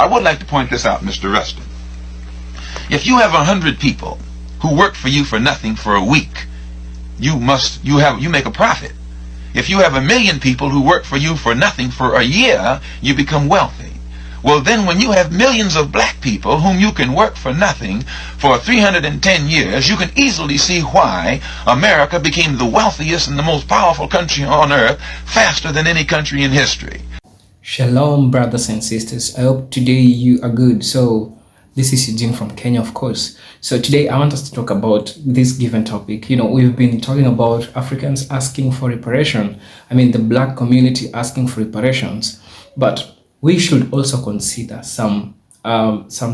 I would like to point this out, Mr. Rustin. If you have 100 people who work for you for nothing for a week, you make a profit. If you have 1 million people who work for you for nothing for a year, you become wealthy. Well, then when you have millions of black people whom you can work for nothing for 310 years, you can easily see why America became the wealthiest and the most powerful country on earth faster than any country in history. Shalom, brothers and sisters. I hope today you are good. So this is Eugene from Kenya, of course. So today I want us to talk about this given topic. We've been talking about Africans asking for reparation. The black community asking for reparations. But we should also consider some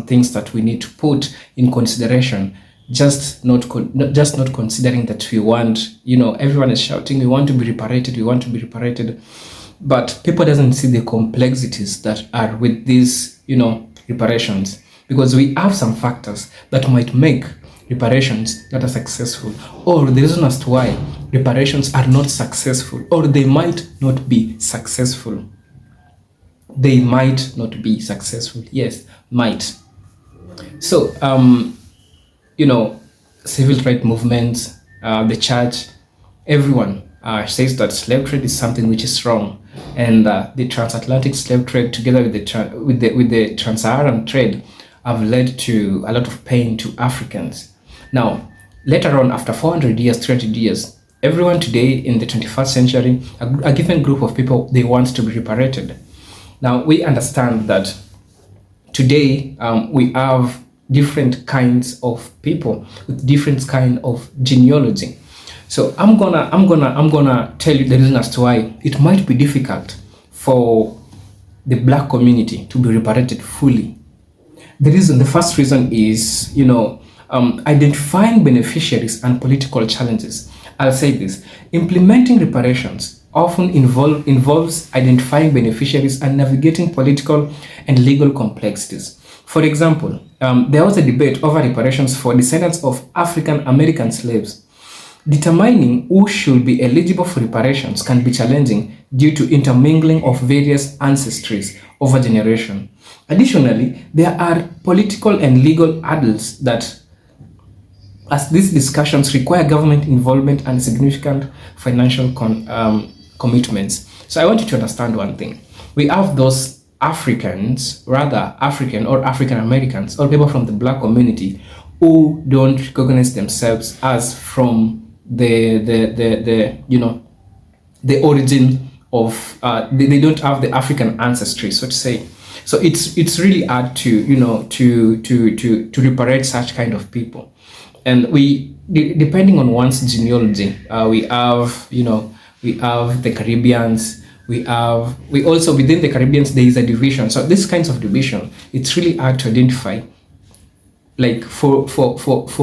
things that we need to put in consideration. Just not considering that we want, everyone is shouting, we want to be reparated, but people doesn't see the complexities that are with these, reparations, because we have some factors that might make reparations that are successful, or the reason as to why reparations are not successful, or they might not be successful. They might not be successful. Yes, might. So, civil rights movements, the church, everyone says that slave trade is something which is wrong, and the transatlantic slave trade, together with the trans-Saharan trade, have led to a lot of pain to Africans. Now, later on, after 400 years, 300 years, everyone today in the 21st century, a given group of people, they want to be reparated. Now, we understand that today we have different kinds of people with different kind of genealogy. So I'm gonna tell you the reason as to why it might be difficult for the black community to be reparated fully. The first reason is, identifying beneficiaries and political challenges. I'll say this: implementing reparations often involves identifying beneficiaries and navigating political and legal complexities. For example, there was a debate over reparations for descendants of African American slaves. Determining who should be eligible for reparations can be challenging due to intermingling of various ancestries over generation. Additionally, there are political and legal hurdles that, as these discussions require government involvement and significant financial commitments. So I want you to understand one thing. We have those African or African Americans or people from the black community who don't recognize themselves as from the origin of they don't have the African ancestry, so to say. So it's really hard to reparate such kind of people. And depending on one's genealogy, we have the Caribbeans. We also, within the Caribbeans, there is a division. So this kinds of division, it's really hard to identify. Like for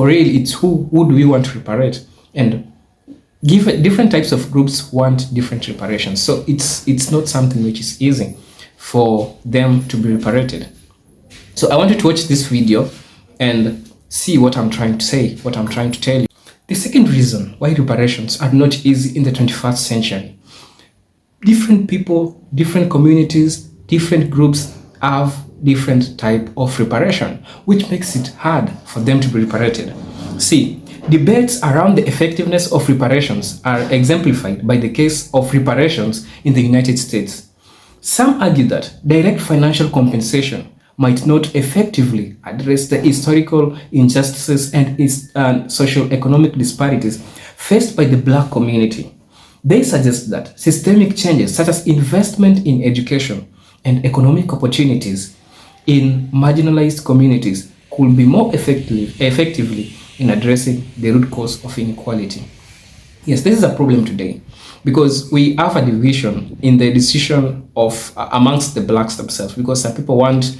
real, it's who do we want to reparate, and different types of groups want different reparations. So it's not something which is easy for them to be reparated. So I want you to watch this video and see what I'm trying to say, what I'm trying to tell you. The second reason why reparations are not easy in the 21st century: different people, different communities, different groups have different type of reparation, which makes it hard for them to be reparated. See, debates around the effectiveness of reparations are exemplified by the case of reparations in the United States. Some argue that direct financial compensation might not effectively address the historical injustices and socio-economic disparities faced by the black community. They suggest that systemic changes such as investment in education and economic opportunities in marginalized communities could be more effectively in addressing the root cause of inequality. Yes, this is a problem today because we have a division in the decision of amongst the blacks themselves, because some people want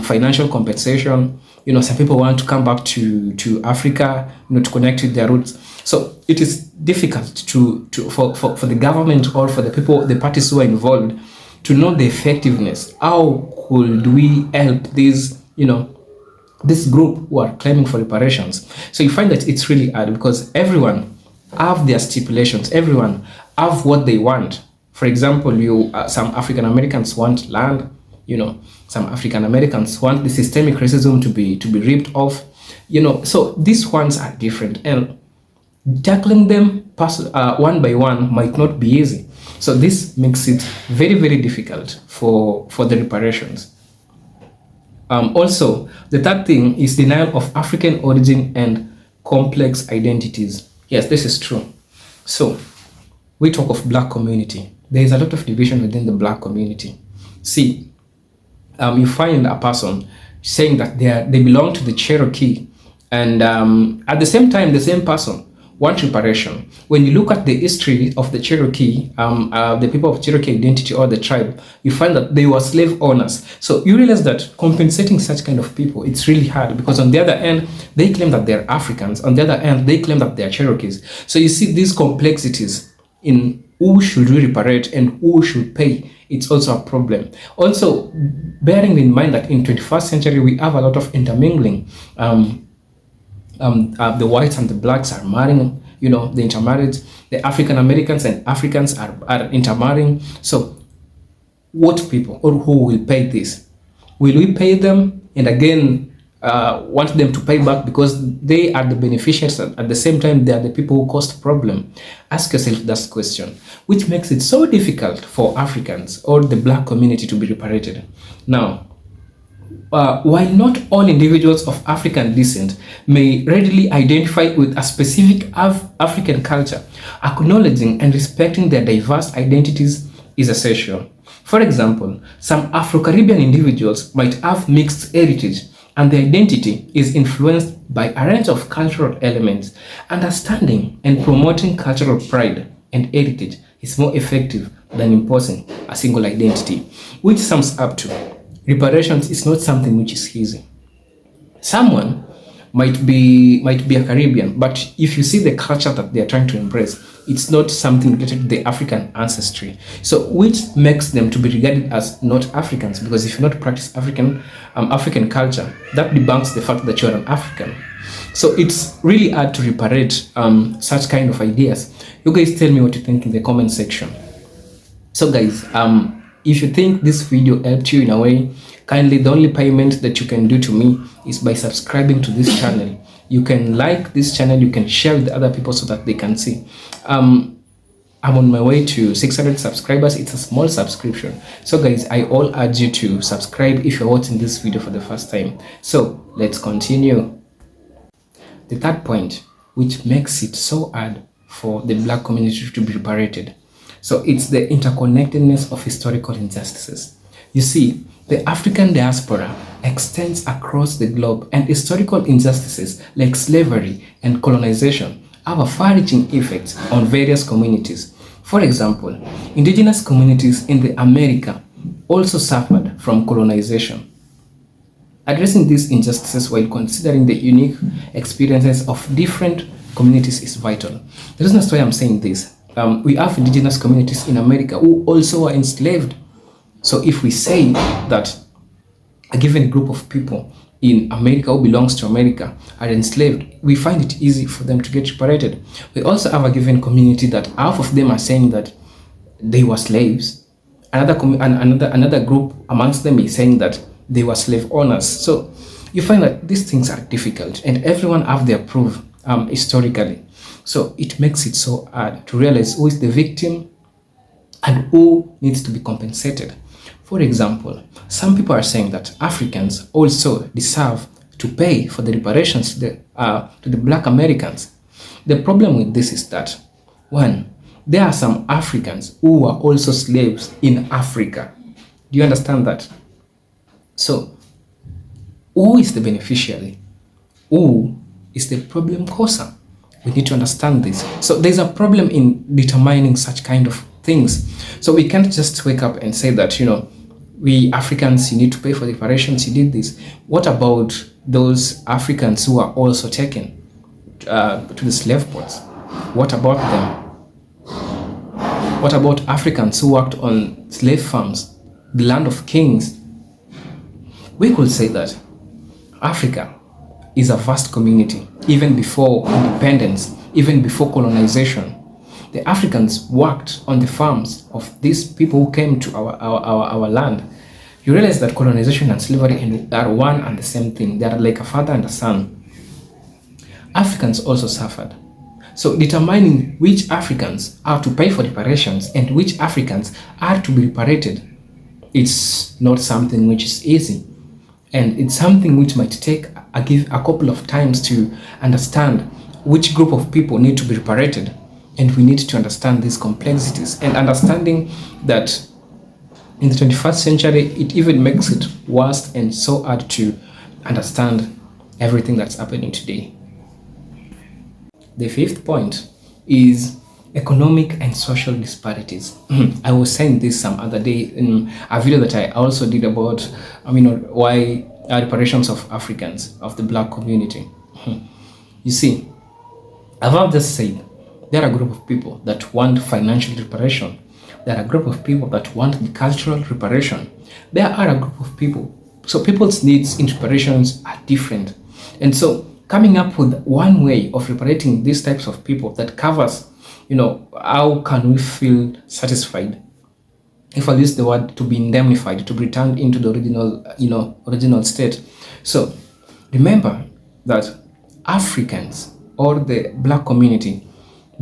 financial compensation, some people want to come back to Africa, to connect with their roots. So it is difficult for the government or for the parties who are involved to know the effectiveness. How could we help these, this group who are claiming for reparations? So you find that it's really hard because everyone have their stipulations, everyone have what they want. For example, some African Americans want land, Some African Americans want the systemic racism to be ripped off. So these ones are different, and tackling them one by one might not be easy. So this makes it very, very difficult for the reparations. Also, the third thing is denial of African origin and complex identities. Yes, this is true. So we talk of Black community. There is a lot of division within the Black community. See, you find a person saying that they belong to the Cherokee, and at the same time, the same person wants reparation. When you look at the history of the Cherokee, the people of Cherokee identity or the tribe, you find that they were slave owners. So you realize that compensating such kind of people, it's really hard, because on the other end, they claim that they're Africans. On the other end, they claim that they're Cherokees. So you see these complexities in who should we reparate and who should pay. It's also a problem. Also, bearing in mind that in 21st century, we have a lot of intermingling. The whites and the blacks are marrying, the intermarriage. The African Americans and Africans are intermarrying. So what people or who will pay this? Will we pay them and again want them to pay back because they are the beneficiaries, at the same time they are the people who caused the problem? Ask yourself that question, which makes it so difficult for Africans or the Black community to be reparated. Now, while not all individuals of African descent may readily identify with a specific African culture, acknowledging and respecting their diverse identities is essential. For example, some Afro-Caribbean individuals might have mixed heritage, and their identity is influenced by a range of cultural elements. Understanding and promoting cultural pride and heritage is more effective than imposing a single identity, which sums up to reparations is not something which is easy. Someone might be a Caribbean, but if you see the culture that they are trying to embrace, it's not something related to the African ancestry. So which makes them to be regarded as not Africans, because if you not practice African culture, that debunks the fact that you're an African. So it's really hard to reparate such kind of ideas. You guys tell me what you think in the comment section. So guys, if you think this video helped you in a way, kindly, the only payment that you can do to me is by subscribing to this channel. You can like this channel, you can share with other people so that they can see. I'm on my way to 600 subscribers. It's a small subscription. So guys, I all urge you to subscribe if you're watching this video for the first time. So let's continue. The third point, which makes it so hard for the Black community to be reparated. So it's the interconnectedness of historical injustices. You see, the African diaspora extends across the globe, and historical injustices like slavery and colonization have a far-reaching effect on various communities. For example, indigenous communities in the America also suffered from colonization. Addressing these injustices while considering the unique experiences of different communities is vital. The reason why I'm saying this, we have indigenous communities in America who also were enslaved. So if we say that a given group of people in America who belongs to America are enslaved, we find it easy for them to get separated. We also have a given community that half of them are saying that they were slaves. Another group amongst them is saying that they were slave owners. So you find that these things are difficult, and everyone have their proof historically. So it makes it so hard to realize who is the victim and who needs to be compensated. For example, some people are saying that Africans also deserve to pay for the reparations to the Black Americans. The problem with this is that, one, there are some Africans who are also slaves in Africa. Do you understand that? So, who is the beneficiary? Who is the problem causer? We need to understand this. So there's a problem in determining such kind of things. So we can't just wake up and say that, we Africans, you need to pay for the reparations, you did this. What about those Africans who are also taken to the slave ports? What about them? What about Africans who worked on slave farms, the land of kings? We could say that Africa is a vast community, even before independence, even before colonization. The Africans worked on the farms of these people who came to our land. you realize that colonization and slavery are one and the same thing. They are like a father and a son. Africans also suffered. So determining which Africans are to pay for reparations and which Africans are to be reparated, it's not something which is easy. And it's something which might take a couple of times to understand which group of people need to be reparated. And we need to understand these complexities, and understanding that in the 21st century, it even makes it worse and so hard to understand everything that's happening today. The fifth point is economic and social disparities. I was saying this some other day in a video that I also did about, why reparations of Africans, of the black community. You see, I've just said there are a group of people that want financial reparation. There are a group of people that want the cultural reparation. There are a group of people. So people's needs in reparations are different. And so coming up with one way of reparating these types of people that covers, how can we feel satisfied? If I use the word to be indemnified, to be returned into the original state. So remember that Africans or the black community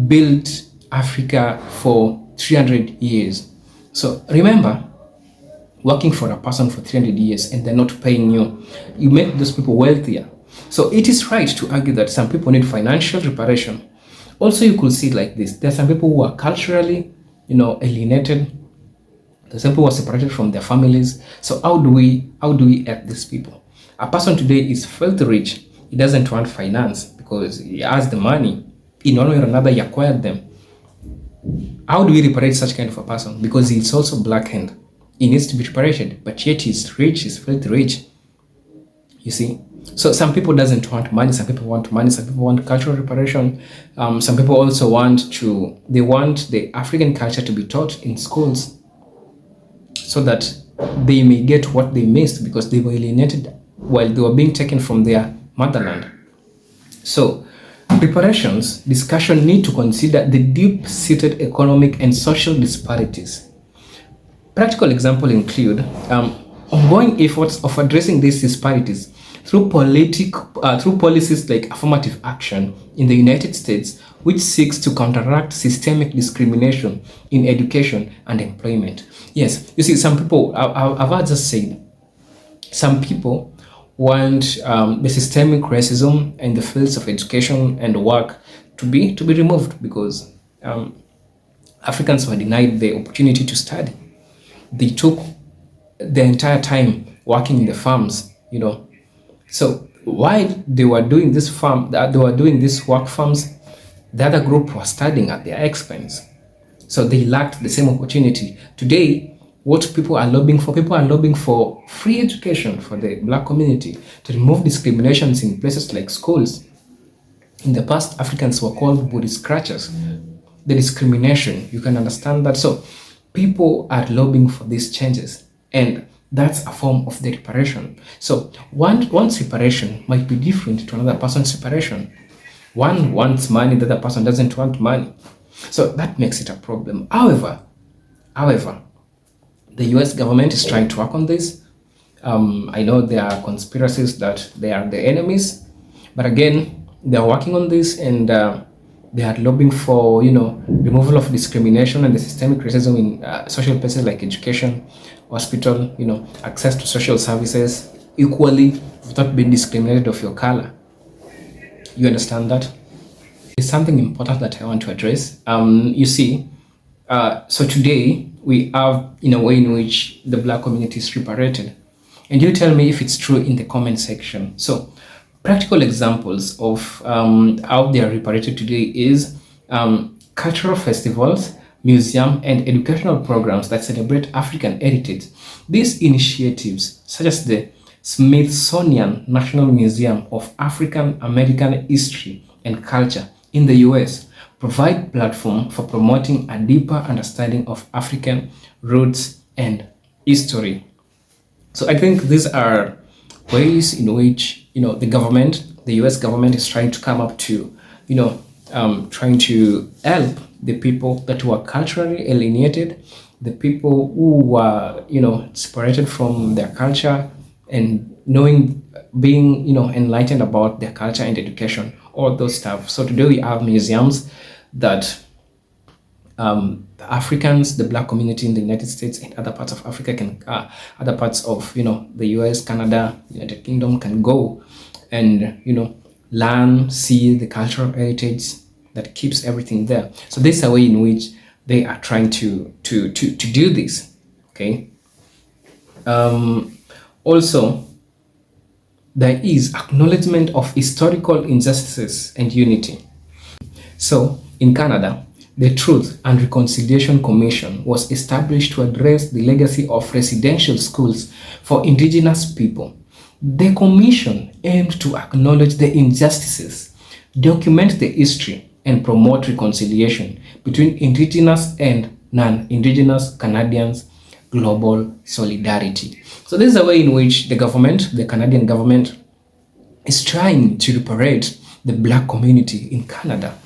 built Africa for 300 years. So remember, working for a person for 300 years and they're not paying you, you make those people wealthier. So it is right to argue that some people need financial reparation. Also, you could see it like this. There are some people who are culturally, alienated. There's some people who are separated from their families. So how do we help these people? A person today is filthy rich. He doesn't want finance because he has the money. In one way or another, he acquired them. How do we reparate such kind of a person? Because he's also blackened. He needs to be reparated, but yet he's rich, he's filthy rich. You see? So some people doesn't want money, some people want money, some people want cultural reparation. Some people also want the African culture to be taught in schools so that they may get what they missed because they were alienated while they were being taken from their motherland. So reparations discussion need to consider the deep-seated economic and social disparities. Practical examples include ongoing efforts of addressing these disparities through policies like affirmative action in the United States, which seeks to counteract systemic discrimination in education and employment. Yes, you see, some people, I've just said, some people want the systemic racism in the fields of education and work to be removed because Africans were denied the opportunity to study. They took the entire time working in the farms, So while they were doing this work farms, the other group was studying at their expense. So they lacked the same opportunity. Today, what people are lobbying for free education for the black community, to remove discriminations in places like schools. In the past, Africans were called booty scratchers. The discrimination, you can understand that. So people are lobbying for these changes, and that's a form of the reparation. So one's reparation might be different to another person's reparation. One wants money, the other person doesn't want money. So that makes it a problem. However, the US government is trying to work on this. I know there are conspiracies that they are the enemies, but again, they are working on this, and they are lobbying for removal of discrimination and the systemic racism in social places like education, hospital, access to social services equally without being discriminated of your color. You understand that? It's something important that I want to address. You see, so today we have in a way in which the black community is reparated, and you tell me if it's true in the comment section. So practical examples of how they are reparated today is cultural festivals, museum, and educational programs that celebrate African heritage. These initiatives, such as the Smithsonian National Museum of African American History and Culture in the US, provide platform for promoting a deeper understanding of African roots and history. So I think these are ways in which the US government is trying to come up to, trying to help the people that were culturally alienated the people who were, separated from their culture and knowing, being, enlightened about their culture and education, all those stuff. So today we have museums that the Africans, the black community in the United States and other parts of Africa can, other parts of, the US, Canada, United Kingdom can go and, learn, see the cultural heritage that keeps everything there. So this is a way in which they are trying to do this. Okay. Also, there is acknowledgement of historical injustices and unity. So in Canada, the Truth and Reconciliation Commission was established to address the legacy of residential schools for Indigenous people. The commission aimed to acknowledge the injustices, document the history, and promote reconciliation between Indigenous and non-Indigenous Canadians, global solidarity. So this is a way in which the government, the Canadian government, is trying to reparate the black community in Canada.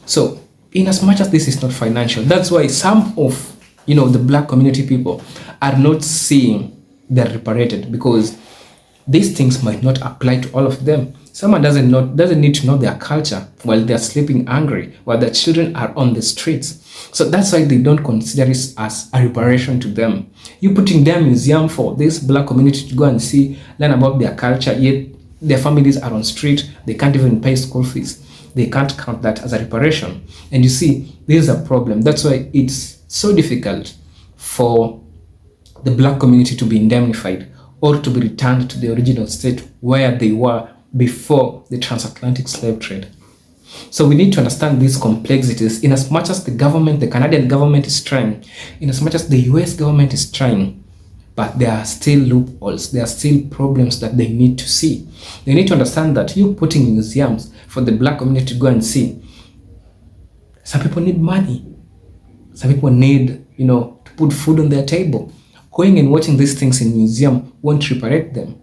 So in as much as this is not financial, that's why some of the black community people are not seeing they're reparated, because these things might not apply to all of them. Someone doesn't need to know their culture while they're sleeping hungry, while their children are on the streets. So that's why they don't consider it as a reparation to them. You putting their museum for this black community to go and see, learn about their culture, yet their families are on street, they can't even pay school fees. They can't count that as a reparation. And you see, this is a problem. That's why it's so difficult for the black community to be indemnified or to be returned to the original state where they were before the transatlantic slave trade. So we need to understand these complexities in as much as the government, the Canadian government is trying, in as much as the US government is trying, but there are still loopholes, there are still problems that they need to see. They need to understand that you putting museums for the black community to go and see, some people need money. Some people need, to put food on their table. Going and watching these things in museum won't reparate them.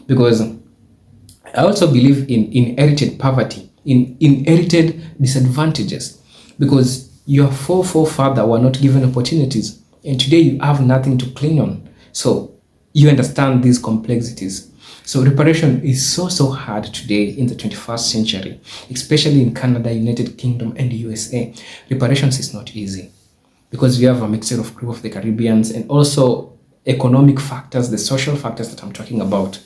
Because I also believe in inherited poverty, in inherited disadvantages. Because your forefather were not given opportunities, and today you have nothing to clean on. So you understand these complexities. So reparation is so hard today in the 21st century, especially in Canada, United Kingdom, and the USA. Reparations is not easy because we have a mixture of group of the Caribbeans and also economic factors, the social factors that I'm talking about.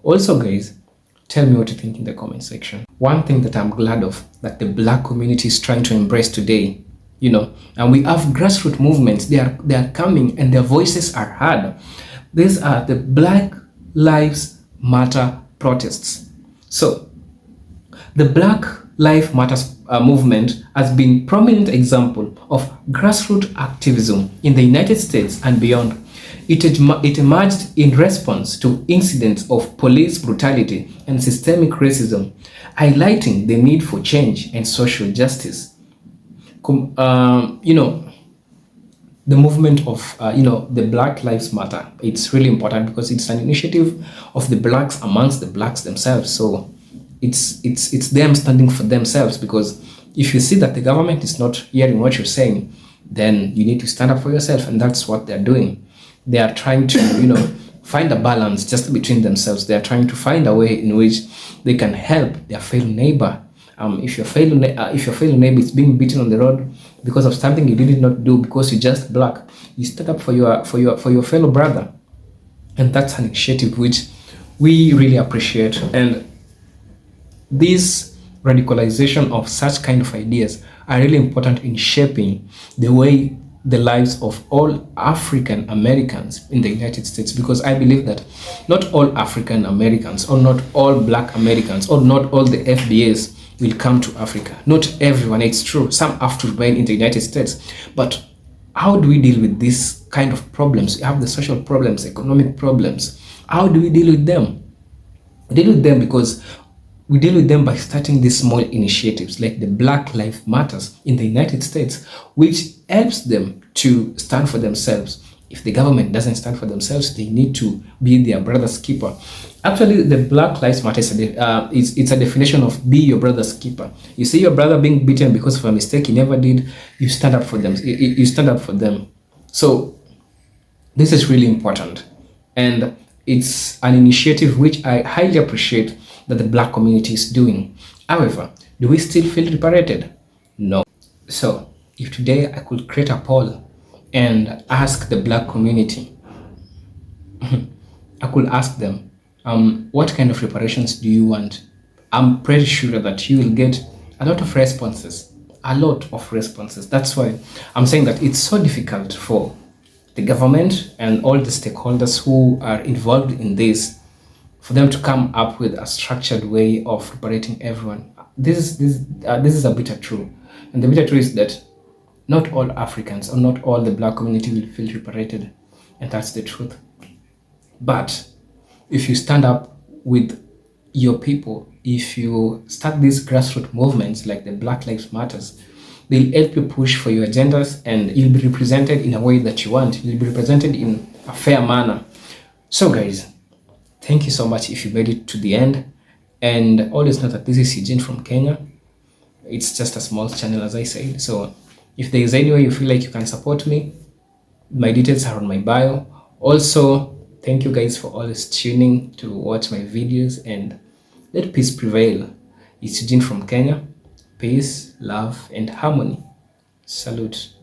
Also, guys, tell me what you think in the comment section. One thing that I'm glad of that the black community is trying to embrace today, and we have grassroots movements. They are coming and their voices are heard. These are the Black Lives Matter protests. So the Black Lives Matter movement has been a prominent example of grassroots activism in the United States and beyond. It emerged in response to incidents of police brutality and systemic racism, highlighting the need for change and social justice. The movement of the Black Lives Matter, it's really important because it's an initiative of the blacks amongst the blacks themselves. So it's them standing for themselves, because if you see that the government is not hearing what you're saying, then you need to stand up for yourself, and that's what they're doing. They are trying to find a balance just between themselves. They are trying to find a way in which they can help their fellow neighbor. If your fellow neighbor is being beaten on the road because of something you did not do, because you're just black, you stand up for your fellow brother, and that's an initiative which we really appreciate. And this radicalization of such kind of ideas are really important in shaping the way the lives of all African Americans in the United States, because I believe that not all African Americans, or not all Black Americans, or not all the FBAs will come to Africa. Not everyone, it's true. Some have to remain in the United States. But how do we deal with this kind of problems? We have the social problems, economic problems. How do we deal with them? We deal with them because we deal with them by starting these small initiatives like the Black Lives Matters in the United States, which helps them to stand for themselves If the government doesn't stand for themselves, they need to be their brother's keeper. Actually, the Black Lives Matter it's a definition of be your brother's keeper. You see your brother being beaten because of a mistake he never did, you stand up for them. You stand up for them. So this is really important. And it's an initiative which I highly appreciate that the Black community is doing. However, do we still feel liberated? No. So if today I could create a poll and ask the Black community, I could ask them, what kind of reparations do you want? I'm pretty sure that you will get a lot of responses. A lot of responses. That's why I'm saying that it's so difficult for the government and all the stakeholders who are involved in this, for them to come up with a structured way of reparating everyone. This is a bitter truth. And the bitter truth is that not all Africans or not all the Black community will feel reparated. And that's the truth. But if you stand up with your people, if you start these grassroots movements like the Black Lives Matters, they'll help you push for your agendas and you'll be represented in a way that you want. You'll be represented in a fair manner. So guys, thank you so much if you made it to the end. And always know that this is Eugene from Kenya. It's just a small channel, as I said. So if there is any way you feel like you can support me, my details are on my bio. Also, thank you guys for always tuning to watch my videos, and let peace prevail. It's Eugene from Kenya. Peace, love, and harmony. Salute.